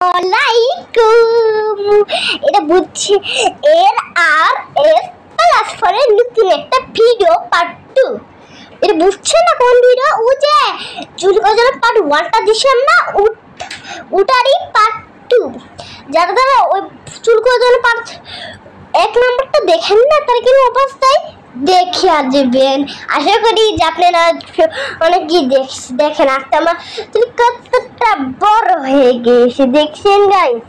আসসালামালাইকুম। এটা বুঝছি এর আর এস প্লাস ফরের নতুন একটা ভিডিও পার্ট 2। এটা বুঝছে না কোন ভিডিও? ও যে চুল গজানোর পার্ট 1টা দিছিলাম না, ওটারই পার্ট 2। যারা যারা ওই চুল গজানোর পার্ট 1 নম্বরটা দেখেন না, তার কি অবস্থায় দেখে আসবেন। আশা করি যে আপনারা অনেকেই দেখেন। আজকে আমার চুল কতটা বড় হয়ে গেছে দেখছেন গাইস,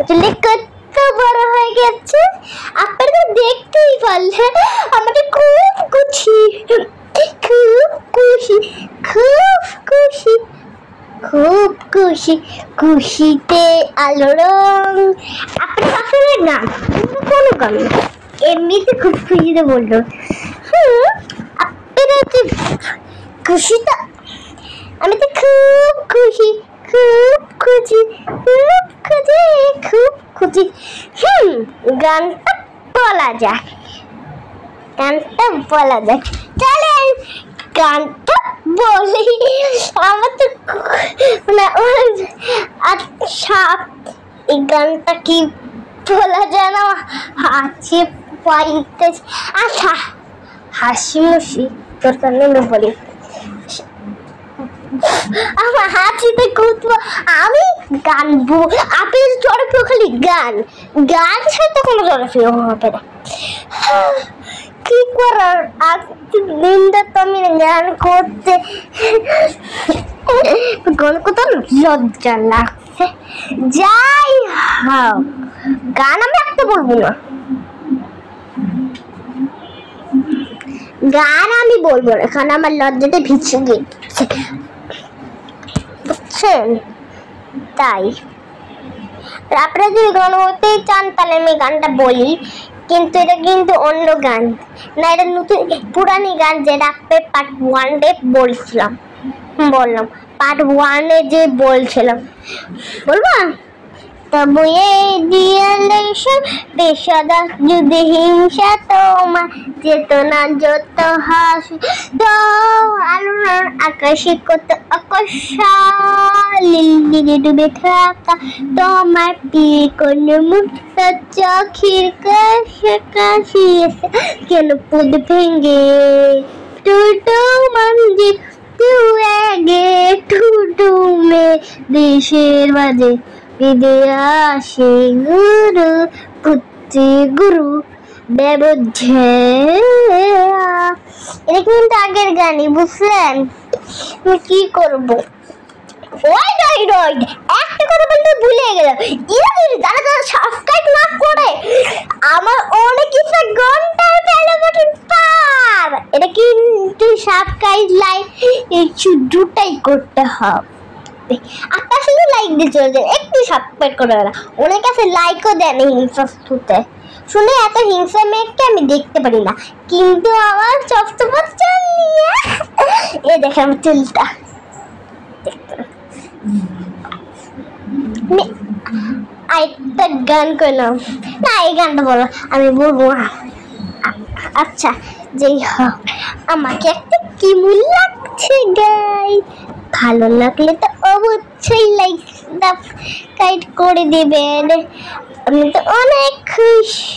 চুল কত বড় হয়ে গেছে আপনারা দেখতেই পারলেন। আমাদের খুব খুশি, খুব খুশি, খুব খুশি, খুব খুশি, খুশিতে আলো রং। আপনার আসলে গান কোন গান এমনিতে খুব খুশিতে বললো। আপনারা যে খুশি, তো আমি তো খুব খুশি, খুব খুশি, খুব খুশি, খুব খুশি। গানটা বলা যাক, গানটা বলা যাক, চলেন গানটা বলি। আমার তো আচ্ছা, এই গানটা কি বলা যায় না, হাসি পাইতে। আচ্ছা হাসি মুসি তোর কারণে বলি, আমার হাসিতে কুতবো আমি গানবো। আপনি জনপ্রিয় খালি গান, গান সাথে কোনো জনপ্রিয় হবে না। কি করার, দিনটা তো আমি গান করতে কোথাও লজ্জা লাগছে। যাই হোক, গান আমি একটা বলবো না, গান আমি বলবো না, কারণ আমার লজ্জাতে ভিজে গেছে বুঝছেন। তাই আপনারা যদি গান বলতে চান তাহলে আমি গানটা বলি, কিন্তু এটা কিন্তু অন্য গান না, এটা নতুন পুরানি গান, যেটা পার্ট 1 বলছিলাম, বললাম পার্ট 1 যে বলছিলাম, বলবা তবু এই রিয়েলেশন বেশদা যদি হিংসা তোমার চেতনা যত হাসি তো আলোর আকাশে কত আকাশে ডুবে থাকা তোমার প্রিয় কোন মুক্ত চোখের কাছে এসে কেন পুদ ভেঙে টুটু মঞ্জি তু আগে টুটু মে দেশের বাজে বিদেশে গুরু পুত্রে গুরু ব্যবঝে। এটা কিন্তু আগের গানই, বুঝলেন? কি করবো, একটা কথা বলতে ভুলে গেলাম, যারা যারা সাবস্ক্রাইব না করে আমার অনেক কিছু ঘন্টার বেলা বাটন পার, এটা কিন্তু সাবস্ক্রাইব লাইক দুটাই করতে হবে। আপনার শুধু লাইক দিয়ে চলে যান, একটু সাবস্ক্রাইব করে না, অনেক আছে লাইকও দেন। হিংসা শুনে এত হিংসা মেয়েকে আমি দেখতে পারি না, কিন্তু আমার সবসময় চল নিয়ে এ দেখে আমার চুলটা একটা গান করলাম না, এই গানটা বলো আমি বলবো। আচ্ছা যাই হোক, আমাকে একটা কেমন লাগছে গাই, ভালো লাগলে তো অবশ্যই লাইক সাবস্ক্রাইব করে দেবেন। আমি তো অনেক খুশি।